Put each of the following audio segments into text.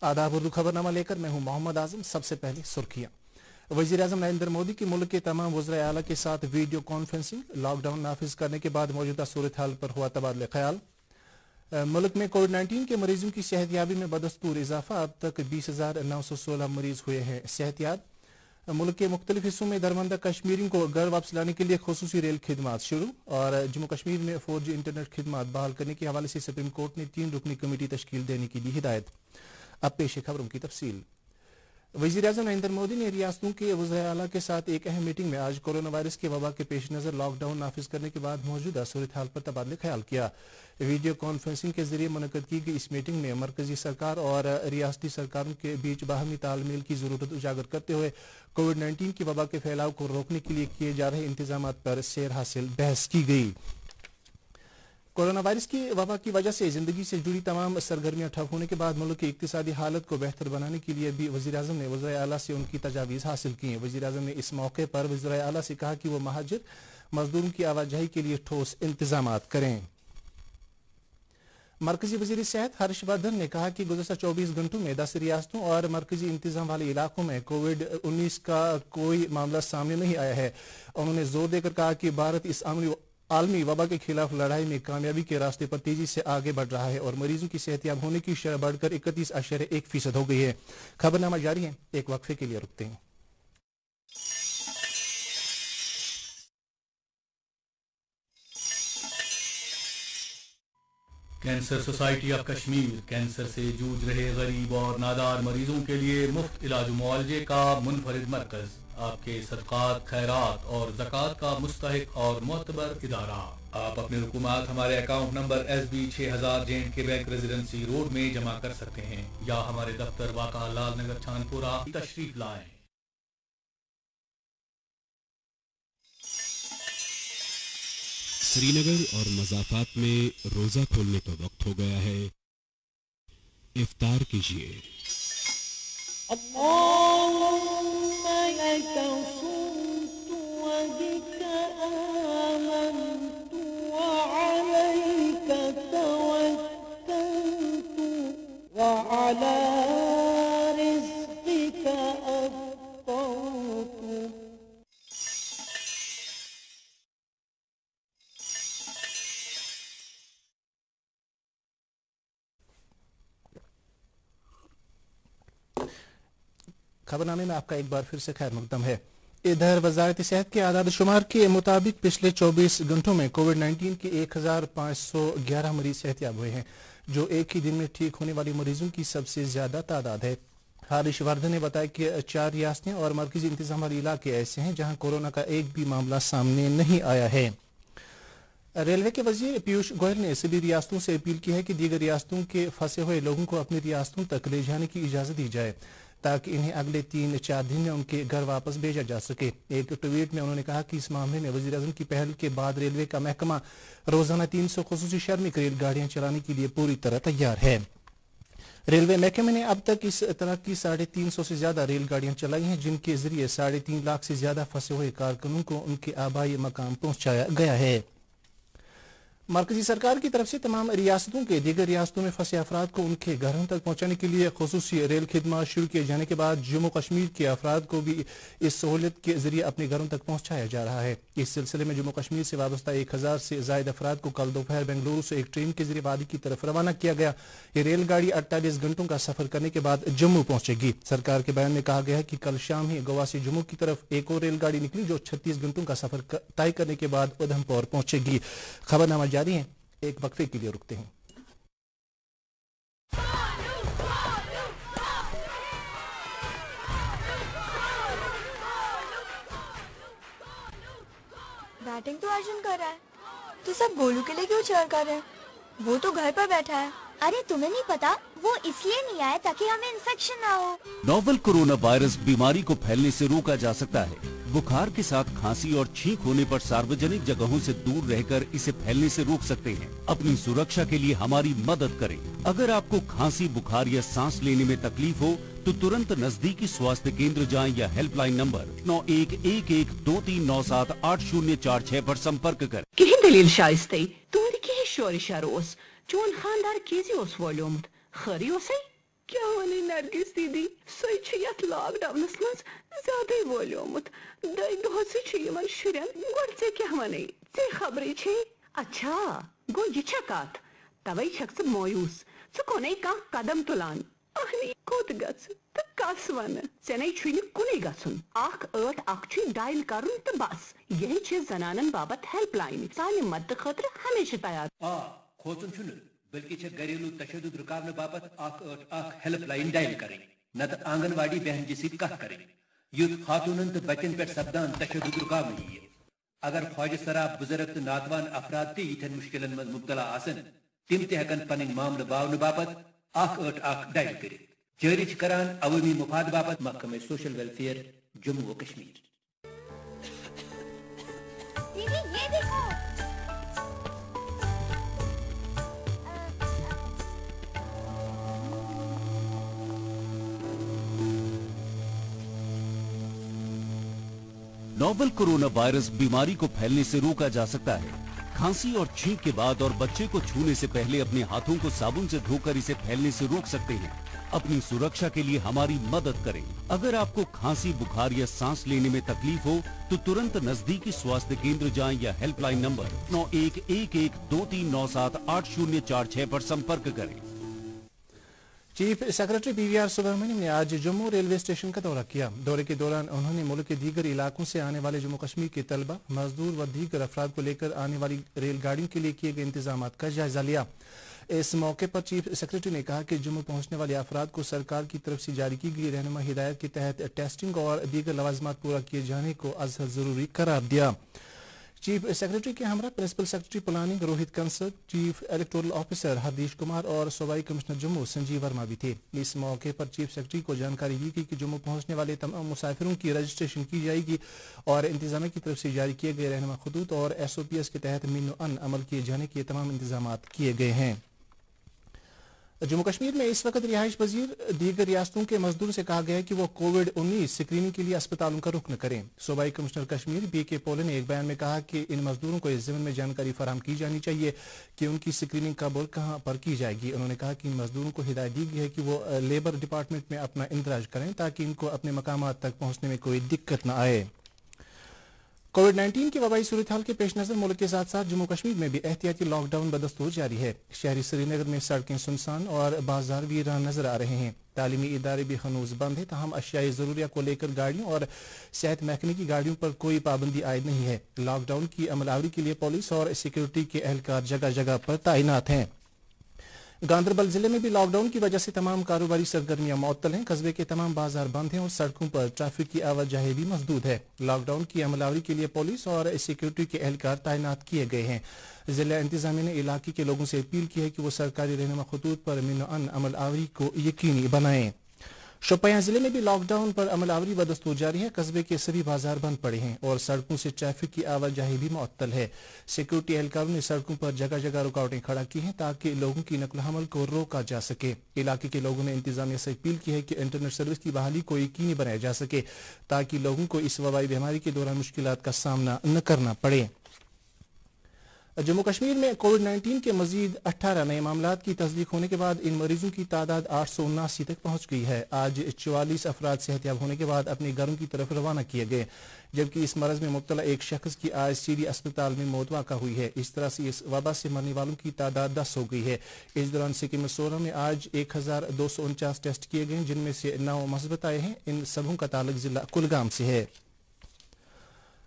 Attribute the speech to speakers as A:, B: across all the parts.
A: आदाब उर्दू खबरनामा लेकर मैं हूं मोहम्मद आजम। सबसे पहले सुर्खियां। वज़ीर-ए-आज़म नरेंद्र मोदी की मुल्क के तमाम वज़राए आला के साथ वीडियो कॉन्फ्रेंसिंग। लॉकडाउन नाफिज करने के बाद मौजूदा सूरत हाल पर हुआ तबादला ख्याल। मुल्क में कोविड-19 के मरीजों की सेहतयाबी में बदस्तूर इजाफा। अब तक 20,916 मरीज हुए हैं सेहतयाब। मुल्क के मुख्तलिफ हिस्सों में दरमंदा कश्मीरियों को घर वापस लाने के लिए खुसूसी रेल खिदमात शुरू। और जम्मू कश्मीर में 4G इंटरनेट खिदमात बहाल करने के हवाले से सुप्रीम कोर्ट ने 3 रुकनी कमेटी तश्कील देने की दी हिदायत। अब पेश है खबरों की तफसील। वज़ीर-ए-आज़म नरेंद्र मोदी ने रियासतों के वज़राए आला के साथ एक अहम मीटिंग में आज कोरोना वायरस के वबा के पेश नज़र लॉकडाउन नाफिज करने के बाद मौजूदा सूरत हाल पर तबादला ख्याल किया। वीडियो कॉन्फ्रेंसिंग के जरिए मुनक़्क़द की गई इस मीटिंग में मरकजी सरकार और रियासती सरकारों के बीच बाहमी तालमेल की जरूरत उजागर करते हुए कोविड-19 की वबा के फैलाव को रोकने के लिए किए जा रहे इंतजाम पर सैर हासिल बहस की गई। कोरोना वायरस की वबा की वजह से जिंदगी से जुड़ी तमाम सरगर्मियां ठप होने के बाद मुल्क की इक्तिसादी हालत को बेहतर बनाने के लिए भी वज़ीर-ए-आज़म ने वज़राए आला से उनकी तजावीज़ हासिल की। वज़ीर-ए-आज़म ने इस मौके पर वज़राए आला से कहा कि वो महाजिर मजदूरों की आवाजाही के लिए ठोस इंतजामात करें। मरकजी वज़ीर सेहत हर्षवर्धन ने कहा कि गुज़श्ता 24 घंटों में 10 रियासतों और मरकजी इंतजाम वाले इलाकों में कोविड-19 का कोई मामला सामने नहीं आया है। उन्होंने जोर देकर कहा कि भारत इस आलमी वबा के खिलाफ लड़ाई में कामयाबी के रास्ते पर तेजी से आगे बढ़ रहा है और मरीजों की सेहतयाब होने की शरह बढ़कर 31.1% हो गई है। खबरनामा जारी है, एक वक्फे के लिए रुकते हैं।
B: Cancer society of Kashmir cancer से जूझ रहे गरीब और नादार मरीजों के लिए मुफ्त इलाज मुआलजे का मुनफरिद मरकज। आपके सदकात, खैरात और ज़कात का मुस्तहिक और मोतबर इदारा। आप अपने रुकुमात हमारे account number SB 6000 J&K bank residency road में जमा कर सकते हैं या हमारे दफ्तर वाक़ा लाल नगर छानपुरा तशरीफ लाएं।
C: श्रीनगर और मज़ाफ़ात में रोज़ा खोलने का वक्त हो गया है। इफ्तार कीजिए।
A: खबरनामे में आपका एक बार फिर से खैर मकदम है। इधर वजारत सेहत के आदाद शुमार के मुताबिक पिछले 24 घंटों में कोविड-19 के 1511 मरीज सेहतयाब हुए हैं, जो एक ही दिन में ठीक होने वाले मरीजों की सबसे ज्यादा तादाद है। हर्षवर्धन ने बताया कि 4 रियासतें और मरकजी इंतजाम वाले इलाके ऐसे हैं जहां कोरोना का एक भी मामला सामने नहीं आया है। रेलवे के वजीर पीयूष गोयल ने सभी रियासतों से अपील की है कि दीगर रियासतों के फंसे हुए लोगों को अपनी रियासतों तक ले जाने की इजाजत दी जाए ताकि इन्हें अगले 3-4 दिन में उनके घर वापस भेजा जा सके। एक ट्वीट में उन्होंने कहा कि इस मामले में वज़ीर-ए-आज़म की पहल के बाद रेलवे का महकमा रोजाना 300 खुसूसी श्रमिक रेलगाड़ियां चलाने के लिए पूरी तरह तैयार है। रेलवे महकमे ने अब तक इस तरह की 350 से ज्यादा रेलगाड़ियां चलाई हैं, जिनके जरिए 3.5 लाख से ज्यादा फंसे हुए कारकुनों को उनके आबाई मकाम पहुंचाया गया है। मरकजी सरकार की तरफ से तमाम रियासतों के दीगर रियासतों में फंसे अफराद को उनके घरों तक पहुंचाने के लिए खुसूसी रेल खिदमत शुरू किए जाने के बाद जम्मू कश्मीर के अफराद को भी इस सहूलियत के जरिए अपने घरों तक पहुंचाया जा रहा है। इस सिलसिले में जम्मू कश्मीर से वाबस्ता 1000 से जायद अफराद को कल दोपहर बेंगलुरु से एक ट्रेन के जरिए वादी की तरफ रवाना किया गया। ये रेलगाड़ी 48 घंटों का सफर करने के बाद जम्मू पहुंचेगी। सरकार के बयान में कहा गया है कि कल शाम ही गोवा से जम्मू की तरफ एक और रेलगाड़ी निकली जो 36 घंटों का सफर तय करने के बाद उधमपुर पहुंचेगी। खबरनामा जारी है, एक वक्फे के लिए रुकते हैं।
D: बैटिंग तो अर्जुन कर रहा है, तो सब गोलू के लिए क्यों चेयर कर रहे हैं? वो तो घर पर बैठा है।
E: अरे तुम्हें नहीं पता, वो इसलिए नहीं आया ताकि हमें इन्फेक्शन ना हो।
F: नोवेल कोरोना वायरस बीमारी को फैलने से रोका जा सकता है। बुखार के साथ खांसी और छींक होने पर सार्वजनिक जगहों से दूर रहकर इसे फैलने से रोक सकते हैं। अपनी सुरक्षा के लिए हमारी मदद करें। अगर आपको खांसी, बुखार या सांस लेने में तकलीफ हो तो तुरंत नजदीकी स्वास्थ्य केंद्र जाएं या हेल्पलाइन नंबर 911123978046 पर संपर्क करें।
G: Kihin dalil shaiste, tu kihin shori sharos, chon khandar kizi os volumd, khari osai? क्या वने नरगिस दीदी सत लॉक डाउन मज ज्यादा वोलियोमुत दई दोहन शुरन गोड ऐ क्या वन ऐ खबरी छे अच्छा गो यह कत तवे छक मायूस कोन कह कदम तुलान अहनी कोत गस तो कस वन ऐ कुन गन 181 डायल कर तो बस यही जनानन बाबत हेल्पलाइन सान मदद खतर हमेशा तैयार
H: खोचन बल्कि घरेलू तशद्दुद रुकावने बाबत 181 हेल्पलाइन डायल करें नत आंगनवाड़ी बहन जी कह करें युद्ध खातून तो बचन पे सपदान तशद्दुद रुकावने यह अगर फौज सराब बुजुर्ग तो नातवान अफराद तन मुश्किलन मज मुब्तला आसन तिम तहकन पन मामले बावन बाबत 181 डायल कर जारी करान अवामी मुफाद बाबत महकमे सोशल वेलफेयर जम्मू व कश्मीर।
E: दीदी ये देखो
F: नोवेल कोरोना वायरस बीमारी को फैलने से रोका जा सकता है। खांसी और छींक के बाद और बच्चे को छूने से पहले अपने हाथों को साबुन से धोकर इसे फैलने से रोक सकते हैं। अपनी सुरक्षा के लिए हमारी मदद करें। अगर आपको खांसी, बुखार या सांस लेने में तकलीफ हो तो तुरंत नजदीकी स्वास्थ्य केंद्र जाएं या हेल्पलाइन नंबर 911123978046 पर संपर्क करें।
A: चीफ सेक्रेटरी पीवीआर सुब्रमण्यम ने आज जम्मू रेलवे स्टेशन का दौरा किया। दौरे के दौरान उन्होंने मुल्क के दीगर इलाकों से आने वाले जम्मू कश्मीर के तलबा, मजदूर व दीगर अफराद को लेकर आने वाली रेलगाड़ियों के लिए किए गए इंतजाम का जायजा लिया। इस मौके पर चीफ सेक्रेटरी ने कहा कि जम्मू पहुंचने वाले अफराद को सरकार की तरफ से जारी की गई रहनुमा हिदायत के तहत टेस्टिंग और दीगर लवाजमात पूरा किए जाने को अज़हर जरूरी करार दिया। चीफ सेक्रेटरी के हमरा principal secretary planning Rohit Kansal, chief electoral officer Hardish Kumar और सूबाई कमिश्नर जम्मू संजीव वर्मा भी थे। इस मौके पर चीफ सेक्रेटरी को जानकारी दी गई कि जम्मू पहुंचने वाले तमाम मुसाफिरों की रजिस्ट्रेशन की जाएगी और इंतजामिया की तरफ से जारी किए गए रहनुमा खतूत और SOPs के तहत मीनो अन अमल किए जाने के तमाम इंतजाम किए गए हैं। जम्मू कश्मीर में इस वक्त रिहाइश पजीर दीगर रियासतों के मजदूर से कहा गया है कि वो कोविड-19 स्क्रीनिंग के लिए अस्पतालों का रुख न करें। सूबाई कमिश्नर कश्मीर BK पोले ने एक बयान में कहा कि इन मजदूरों को इस ज़िम्मे में जानकारी फराहम की जानी चाहिए कि उनकी स्क्रीनिंग कब और कहां पर की जाएगी। उन्होंने कहा कि इन मजदूरों को हिदायत दी गई है कि वो लेबर डिपार्टमेंट में अपना इंदराज करें ताकि इनको अपने मकामात तक पहुंचने में कोई दिक्कत न आए। कोविड-19 की वबाई सूरत हाल के पेश नजर मुल्क के साथ साथ जम्मू कश्मीर में भी एहतियाती लॉकडाउन बदस्तूर जारी है। शहरी श्रीनगर में सड़कें सुनसान और बाजार वीरान नजर आ रहे हैं। तालीमी इदारे भी हनूज बंद है, तहम अशियाई जरूरिया को लेकर गाड़ियों और सेहत महकमे की गाड़ियों पर कोई पाबंदी आयद नहीं है। लॉकडाउन की अमलावरी के लिए पुलिस और सिक्योरिटी के एहलकार जगह जगह पर तैनात हैं। गांदरबल जिले में भी लॉकडाउन की वजह से तमाम कारोबारी सरगर्मियां मुअत्तल हैं। कस्बे के तमाम बाजार बंद हैं और सड़कों पर ट्रैफिक की आवाजाही भी महदूद है। लॉकडाउन की अमलावरी के लिए पुलिस और सिक्योरिटी के एहलकार तैनात किए गए हैं। जिला इंतजामिया ने इलाके के लोगों से अपील की है कि वो सरकारी रहनुमा खतूत पर मिनो अन अमल आवरी को यकीनी बनाएं। शोपियां जिले में भी लॉकडाउन पर अमलावरी बदस्तूर जारी है। कस्बे के सभी बाजार बंद पड़े हैं और सड़कों से ट्रैफिक की आवाजाही भी मुअत्तल है। सिक्योरिटी एहलकारों ने सड़कों पर जगह जगह रुकावटें खड़ा की हैं ताकि लोगों की नकल हमल को रोका जा सके। इलाके के लोगों ने इंतजामिया से अपील की है कि इंटरनेट सर्विस की बहाली को यकीनी बनाया जा सके ताकि लोगों को इस वबाई बीमारी के दौरान मुश्किलात का सामना न करना पड़े। जम्मू कश्मीर में कोविड-19 के मजीद 18 नए मामलात की तस्दीक होने के बाद इन मरीजों की तादाद 879 तक पहुंच गई है। आज 44 अफराद सेहतयाब होने के बाद अपने घरों की तरफ रवाना किए गए, जबकि इस मरज में मुब्तला एक शख्स की आज सीडी अस्पताल में मौत वाक़ा हुई है। इस तरह से इस वबा से मरने वालों की तादाद 10 हो गई है। इस दौरान सिक्किम सोलह में आज 1249 टेस्ट किए गए, जिनमें से 9 मस्बत आए हैं। इन सबों का ताल्लुक जिला कुलगाम से है।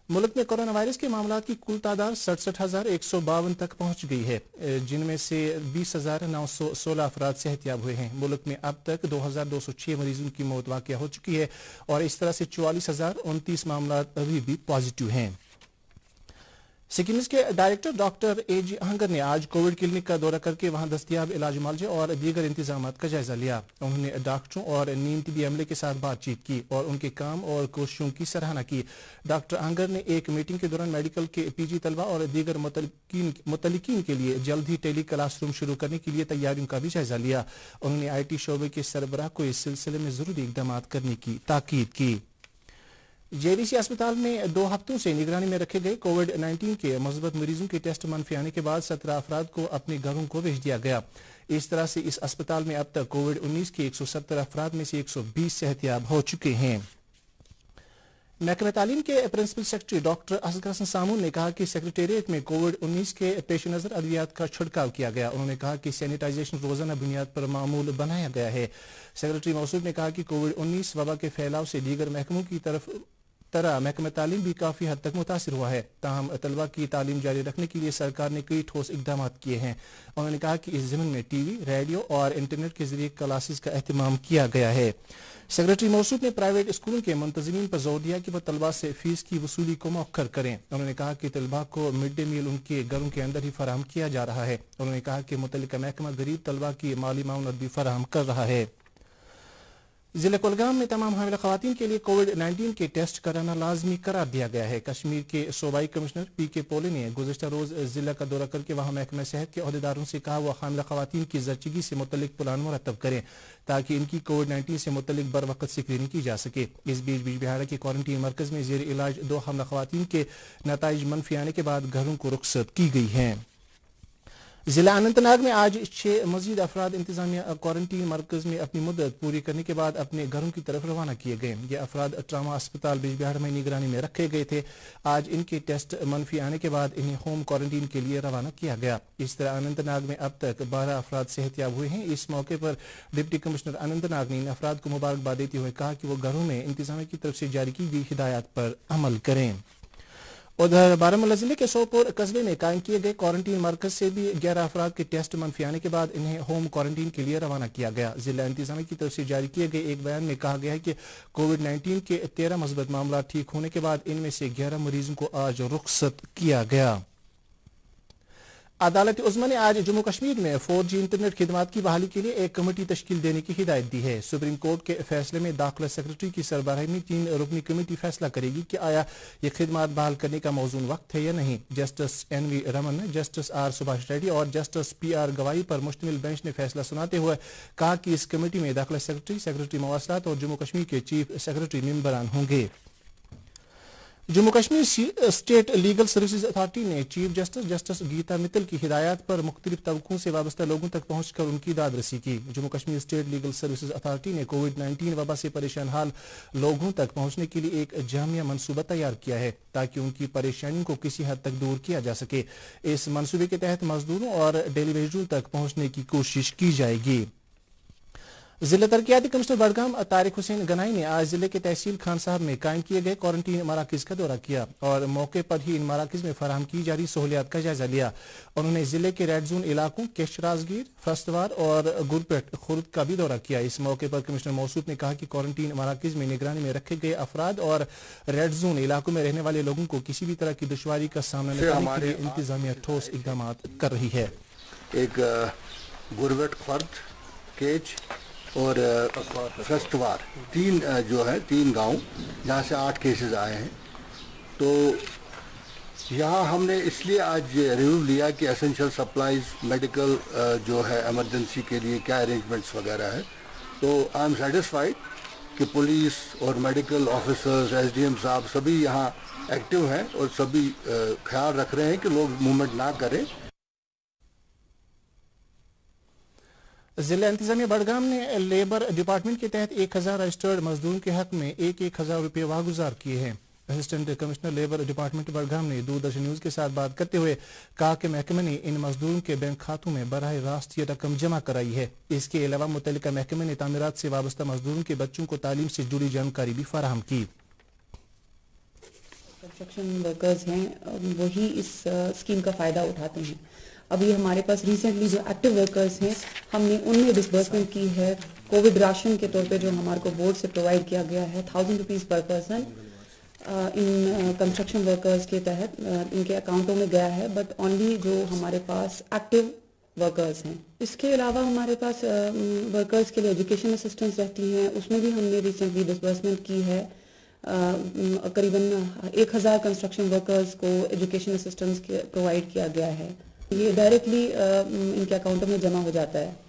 A: मुल्क में कोरोना वायरस के मामलात की कुल तादाद 67,152 तक पहुंच गई है, जिनमें से 20,916 अफराद सेहतयाब हुए हैं। मुल्क में अब तक 2,206 मरीजों की मौत वाक़या हो चुकी है और इस तरह से 44,029 मामलात अभी भी पॉजिटिव हैं। सिक्किम के डायरेक्टर डॉक्टर AG अहंगर ने आज कोविड क्लिनिक का दौरा करके वहां दस्तियाब इलाज मुआलजे और दीगर इंतजाम का जायजा लिया। उन्होंने डॉक्टरों और नीम तिबी अमले के साथ बातचीत की और उनके काम और कोशिशों की सराहना की। डॉक्टर अहंगर ने एक मीटिंग के दौरान मेडिकल के PG तलबा और दीगर मुतल्लिकीन के लिए जल्द ही टेली क्लासरूम शुरू करने के लिए तैयारियों का भी जायजा लिया। उन्होंने IT शोबे के सरबराह को इस सिलसिले में जरूरी इकदाम करने की ताकीद की। JDC अस्पताल में 2 हफ्तों से निगरानी में रखे गए कोविड-19 के मुस्बत मरीजों के टेस्ट मनफी आने के बाद 17 अफराद को अपने घरों को भेज दिया गया। इस तरह से इस अस्पताल में अब तक कोविड-19 के 170 अफराद में से 120 सेहतयाब हो चुके हैं। महकमे तालीम के principal secretary doctor Asghar Hasan Samoon ने कहा कि सेक्रेटेरिएट में कोविड-19 के पेश नज़र अद्वियात का छिड़काव किया गया। उन्होंने कहा कि सैनिटाइजेशन रोजाना बुनियाद पर मामूल बनाया गया है। सेक्रेटरी मौसूफ ने कहा कि कोविड-19 वबा के फैलाव से दीगर महकमों की तरह महकमा तालीम भी काफ़ी हद तक मुतासिर हुआ है। ताहम तलबा की तालीम जारी रखने के लिए सरकार ने कई ठोस इकदाम किए हैं। उन्होंने कहा कि इस ज़मीन में टीवी, रेडियो और इंटरनेट के जरिए क्लासेस का अहतमाम किया गया है। सेक्रेटरी मौसूफ ने प्राइवेट स्कूलों के मुंतज़मीन पर जोर दिया कि वह तलबा से फीस की वसूली को मौखर करें। उन्होंने कहा कि तलबा को मिड डे मील उनके घरों के अंदर ही फराहम किया जा रहा है। उन्होंने कहा कि मुतल्लिका महकमा गरीब तलबा की माली माउनत भी फराहम कर रहा है। जिला कुलगाम में तमाम हामिला खवातीन के लिए कोविड-19 के टेस्ट कराना लाजमी करार दिया गया है। कश्मीर के सूबाई कमिश्नर पी.के. पोले ने गुज़िश्ता रोज जिला का दौरा करके वहां महकमा सेहत के अहदेदारों से कहा वह हामिला खवातीन की जच्चगी से मुतल्लिक प्लान मुरतब करें ताकि इनकी कोविड-19 से मुतल्लिक बर वक्त स्क्रीनिंग की जा सके। इस बीच बिजबिहाड़ा के क्वारंटीन मरकज में जेर इलाज 2 हामिला खवातीन के नताइज मनफी आने के बाद घरों को रुखसत की गई हैं। जिला अनंतनाग में आज 6 मजीद अफराद इंतजामिया क्वारंटीन मरकज में अपनी मुद्दत पूरी करने के बाद अपने घरों की तरफ रवाना किए गए। ये अफराद ट्रामा अस्पताल बिजबिहाड़ा में निगरानी में रखे गए थे। आज इनके टेस्ट मनफी आने के बाद इन्हें होम क्वारंटीन के लिए रवाना किया गया। इस तरह अनंतनाग में अब तक 12 अफराद सेहतयाब हुए हैं। इस मौके पर डिप्टी कमिश्नर अनंतनाग ने इन अफराद को मुबारकबाद देते हुए कहा कि वो घरों में इंतजामिया की तरफ से जारी की गई हिदायत पर अमल करें। उधर बारामूला जिले के सोपोर कस्बे में कायम किए गए क्वारंटीन मरकज से भी 11 अफराद के टेस्ट मनफी आने के बाद इन्हें होम क्वारंटीन के लिए रवाना किया गया। जिला इंतजामिया की तरफ से जारी किए गए एक बयान में कहा गया है कि कोविड-19 के 13 मस्बत मामला ठीक होने के बाद इनमें से 11 मरीजों को आज रुखसत किया गया। अदालत उज़्मा ने आज जम्मू कश्मीर में 4G इंटरनेट खिदमात की बहाली के लिए एक कमेटी तश्कील देने की हिदायत दी है। सुप्रीम कोर्ट के फैसले में दाखिला सेक्रेटरी की सरबराही में 3 रुकनी कमेटी फैसला करेगी कि आया ये खिदमात बहाल करने का मौजून वक्त है या नहीं। Justice NV Raman, justice R Subhash Reddy और जस्टिस PR गवाही पर मुश्तमिल बेंच ने फैसला सुनाते हुए कहा कि इस कमेटी में दाखिला सेक्रेटरी, सेक्रेटरी मवासलात और जम्मू कश्मीर के चीफ सेक्रेटरी मेंबरान होंगे। Jammu Kashmir state legal services authority ने चीफ जस्टिस गीता मित्तल की हिदायत पर मुख्तलिफ तबकों से वाबस्ता लोगों तक पहुंचकर उनकी दादरसी की। Jammu Kashmir state legal services authority ने कोविड-19 वबा से परेशान हाल लोगों तक पहुंचने के लिए एक जामिया मनसूबा तैयार किया है ताकि उनकी परेशानियों को किसी हद तक दूर किया जा सके। इस मनसूबे के तहत मजदूरों और डेली वेजरों तक पहुंचने की कोशिश की जाएगी। जिला तरक्याती कमिश्नर बडगाम तारिक हुसैन गनाई ने आज जिले के तहसील खान साहब में कायम किए गए क्वारंटीन मराकज का दौरा किया और मौके पर ही इन मराकज में फराहम की जा रही सहूलियात का जायजा लिया। उन्होंने जिले के रेड जोन इलाकों केश राजगीर, फस्तवार और गुरपेट खुर्द का भी दौरा किया। इस मौके पर कमिश्नर मौसूफ ने कहा कि क्वारंटीन मराकज में निगरानी में रखे गए अफराद और रेड जोन इलाकों में रहने वाले लोगों को किसी भी तरह की दुश्वारी का सामना न करने के लिए इंतजामिया ठोस इकदाम कर रही है।
I: एक गुरपेट, खुर्द, केच और फस्तवार 3 गांव जहाँ से 8 केसेस आए हैं। तो यहाँ हमने इसलिए आज रिव्यू लिया कि एसेंशियल सप्लाईज, मेडिकल जो है इमरजेंसी के लिए क्या अरेंजमेंट्स वगैरह है। तो आई एम सेटिस्फाइड कि पुलिस और मेडिकल ऑफिसर्स, SDM साहब सभी यहाँ एक्टिव हैं और सभी ख्याल रख रहे हैं कि लोग मूवमेंट ना करें।
A: जिला इंतजामिया बडगाम ने लेबर डिपार्टमेंट के तहत 1000 रजिस्टर्ड मजदूरों के हक में 1,000 रुपये वागुजार किए हैं। Assistant commissioner labour department Budgam ने दूरदर्शन न्यूज के साथ बात करते हुए कहा कि महकमे ने इन मजदूरों के बैंक खातों में बराह रास्त ये रकम जमा कराई है। इसके अलावा मुतल्लिका महकमे ने तामीरात से वाबस्ता मजदूरों के बच्चों को तालीम से जुड़ी जानकारी भी फराहम की।
J: कंस्ट्रक्शन वर्कर्स हैं वही इस स्कीम का फ़ायदा उठाते हैं। अभी हमारे पास रिसेंटली जो एक्टिव वर्कर्स हैं हमने उनमें डिसबर्समेंट की है। कोविड राशन के तौर पे जो हमारे को बोर्ड से प्रोवाइड किया गया है 1000 रुपीज़ पर पर्सन इन कंस्ट्रक्शन वर्कर्स के तहत इनके अकाउंटों में गया है, बट ओनली जो हमारे पास एक्टिव वर्कर्स हैं। इसके अलावा हमारे पास वर्कर्स के लिए एजुकेशन असिस्टेंस रहती हैं, उसमें भी हमने रिसेंटली डिसबर्समेंट की है। करीबन 1000 कंस्ट्रक्शन वर्कर्स को एजुकेशन असिस्टेंस प्रोवाइड किया गया है। ये डायरेक्टली इनके अकाउंटों में जमा हो जाता है।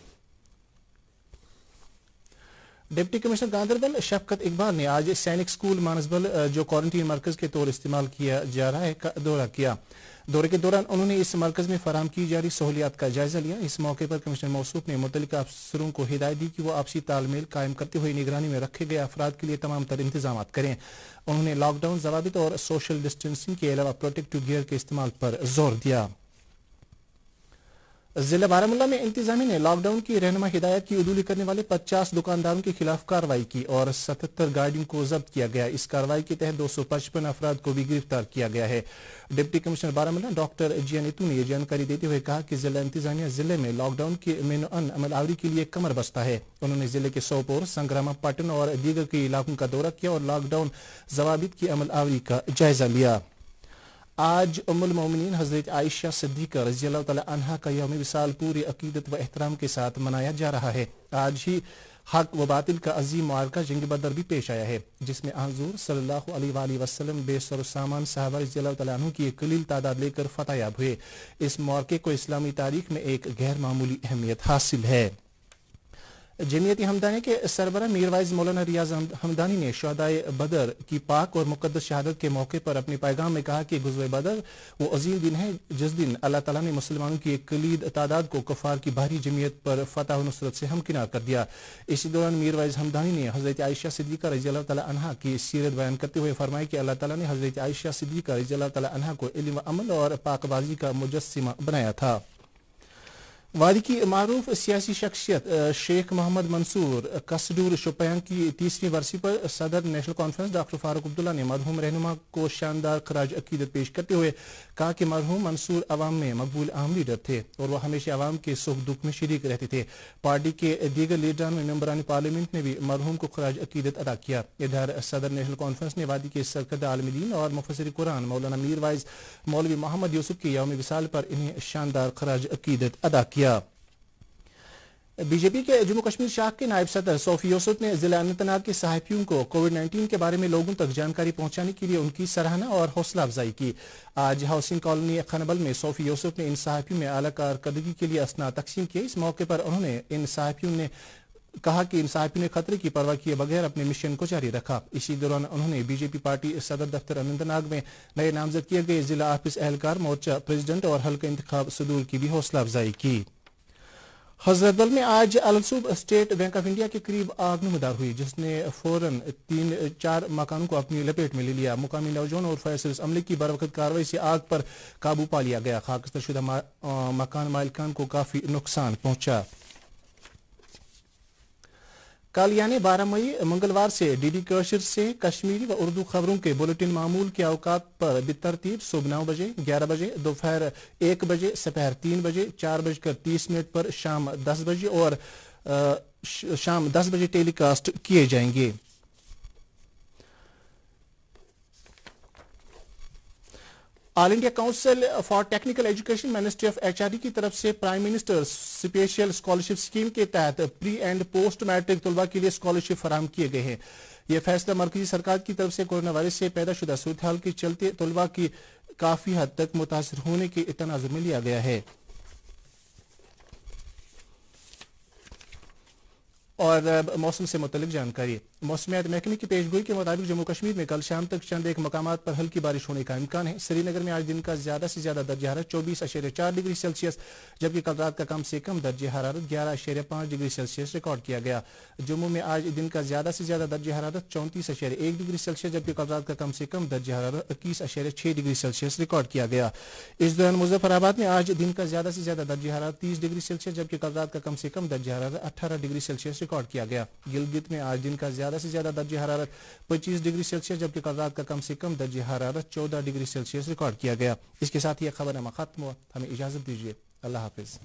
A: डिप्टी कमिश्नर गांधरबल शफकत इकबाल ने आज सैनिक स्कूल मानसबल जो क्वारंटीन मरकज के तौर इस्तेमाल किया जा रहा है का दौरा किया। दौरे के दौरान उन्होंने इस मरकज में फराहम की जा रही सहूलियात का जायजा लिया। इस मौके पर कमिश्नर मौसूफ ने मुतल्लिका अफसरों को हिदायत दी कि वो आपसी तालमेल कायम करते हुए निगरानी में रखे गए अफराद के लिए तमाम तर इंतजाम करें। उन्होंने लॉकडाउन जवाबित और सोशल डिस्टेंसिंग के अलावा प्रोटेक्टिव गियर के इस्तेमाल पर जोर दिया। जिला बारामूला में इंतजामिया ने लॉकडाउन की रहनुमा हिदायत की उदूली करने वाले 50 दुकानदारों के खिलाफ कार्रवाई की और 77 गाड़ियों को जब्त किया गया। इस कार्रवाई के तहत 255 अफराद को भी गिरफ्तार किया गया है। डिप्टी कमिश्नर बारामूला डॉक्टर जिया नीतू ने यह जानकारी देते हुए कहा कि जिला इंतजामिया जिले में लॉकडाउन के मेनुअन अमलावरी के लिए कमर बस्ता है। उन्होंने जिले के सोपोर, संग्रामा, पटन और दीगर के इलाकों का दौरा किया और लॉकडाउन जवाबित की अमलावरी का जायजा लिया। आज उम्मुल मोमिनीन हजरत आयशा सिद्दीका रज़ियल्लाहु तआला अन्हा का यौम विसाल पूरी अकीदत व एहतराम के साथ मनाया जा रहा है। आज ही हक व बातिल का अजीम मुआरका जंग बदर भी पेश आया है, जिसमें हुज़ूर सल्लल्लाहु अलैहि वसल्लम बेसर सामान सहाबा रज़ियल्लाहु तआला अन्हुम की एक कलील तादाद लेकर फतहयाब हुए। इस मौके को इस्लामी तारीख में एक गैर मामूली अहमियत हासिल है। जमीयत हमदानी के सरबराह मीरवाइज मौलाना रियाज हमदानी ने शहदाए बदर की पाक और मुकद्दस शहादत के मौके पर अपने पैगाम में कहा कि गुज़वे बदर वो अजीम दिन है जिस दिन अल्लाह ताला ने मुसलमानों की एक कलीद तादाद को कुफार की भारी जमीयत पर फतह और नुसरत से हमकिनार कर दिया। इसी दौरान मीरवाइज हमदानी ने हजरत आयशा सिद्दीका रज़ियल्लाहु तआला अन्हा की सीरत बयान करते हुए फरमाया कि अल्लाह ताला ने हजरत आयशा सिद्दीका रज़ियल्लाहु तआला अन्हा को इल्म व अमल और पाकबाजी का मुजस्सिमा बनाया था। वादी की मारूफ सियासी शख्सियत शेख मोहम्मद मंसूर कसडूर शोपियां की 30वीं बरसी पर सदर national conference doctor Farooq Abdullah ने मरहूम रहनुमा को शानदार खराज अकीदत पेश करते हुए कहा कि मरहूम मंसूर अवाम में मकबूल अहम लीडर थे और वह हमेशा अवाम के सुख दुख में शरीक रहते थे। पार्टी के दीगर लीडरान व मेंबरान पार्लियामेंट ने भी मरहूम को खराज अकीदत अदा किया। इधर सदर नेशनल कॉन्फ्रेंस ने वादी के सरकर्दा आलमीन और मुफस्सिर कुरान मौलाना मीरवाइज मौलवी मोहम्मद यूसुफ के यौम विसाल पर इन्हें शानदार खराज अकीदत अदा किया। बीजेपी के जम्मू कश्मीर शाख के नायब सदर सोफी यूसुफ ने जिला अनंतनाग के सहाफियों को कोविड-19 के बारे में लोगों तक जानकारी पहुंचाने के लिए उनकी सराहना और हौसला अफजाई की। आज हाउसिंग कॉलोनी खनबल में सोफी यूसुफ ने इन सहाफियों में आला कारकर्दगी के लिए असना तकसीम किए। इस मौके पर उन्होंने इन सहाफियों ने कहा कि इन सहाफियों ने खतरे की परवाह किए बगैर अपने मिशन को जारी रखा। इसी दौरान उन्होंने बीजेपी पार्टी सदर दफ्तर अनंतनाग में नए नामजद किए गए जिला ऑफिस एहलकार मोर्चा प्रेसिडेंट और हल्का इंतखाब सदूर की भी हौसला अफजाई की। हजरतबल में आज अलसूब स्टेट बैंक ऑफ इंडिया के करीब आग नमदार हुई, जिसने फौरन 3-4 मकानों को अपनी लपेट में ले लिया। मुकामी नौजवान और फायर सर्विस अमले की बरवकत कार्रवाई से आग पर काबू पा लिया गया। खाकस्तरशुदा मकान मालिकान को काफी नुकसान पहुंचा। कल यानी 12 मई मंगलवार से डीडी कशिर से कश्मीरी व उर्दू खबरों के बुलेटिन मामूल के औकात पर बेतरतीब सुबह 9 बजे, 11 बजे, दोपहर 1 बजे, दोपहर 3 बजे, 4:30 पर शाम 10 बजे और शाम 10 बजे टेलीकास्ट किए जाएंगे। All India council for technical education ministry of HRD की तरफ से prime minister special scholarship scheme के तहत प्री एंड पोस्ट मैट्रिक तलबा के लिए स्कॉलरशिप फराहम किए गए हैं। यह फैसला मरकजी सरकार की तरफ से कोरोना वायरस से पैदा शुदा सूरत हाल के चलते तलबा की काफी हद तक मुतासर होने के तनाजुर में लिया गया है। और मौसम से मुतल्लिक जानकारी। मौसमियात महकमे की पेशगोई के मुताबिक जम्मू कश्मीर में कल शाम तक चंद एक मकामात पर हल्की बारिश होने का इम्कान है। श्रीनगर में आज दिन का ज्यादा से ज्यादा दर्ज हरारत 24.4 डिग्री सेल्सियस, जबकि कल रात का कम से कम दर्ज हरारत 11.5 डिग्री सेल्सियस रिकॉर्ड किया गया। जम्मू में आज दिन का ज्यादा से ज्यादा दर्ज हरारत 34.1 डिग्री सेल्सियस, जबकि कल रात का कम से कम दर्ज हरारत 21.6 डिग्री सेल्सियस रिकॉर्ड किया गया। इस दौरान मुजफ्फराबाद में आज दिन का ज्यादा से ज्यादा दर्ज हरारत 30 डिग्री सेल्सियस, जबकि कल रात का कम से कम दर्ज हरारत 18 डिग्री सेल्सियस रिकॉर्ड किया गया। गिलगित में आज दिन का ज्यादा से ज्यादा दर्ज हरारत 25 डिग्री सेल्सियस, जबकि कल रात का कम से कम दर्ज हरारत 14 डिग्री सेल्सियस रिकॉर्ड किया गया। इसके साथ ही खबरनामा खत्म हुआ। हमें इजाजत दीजिए। अल्लाह हाफिज।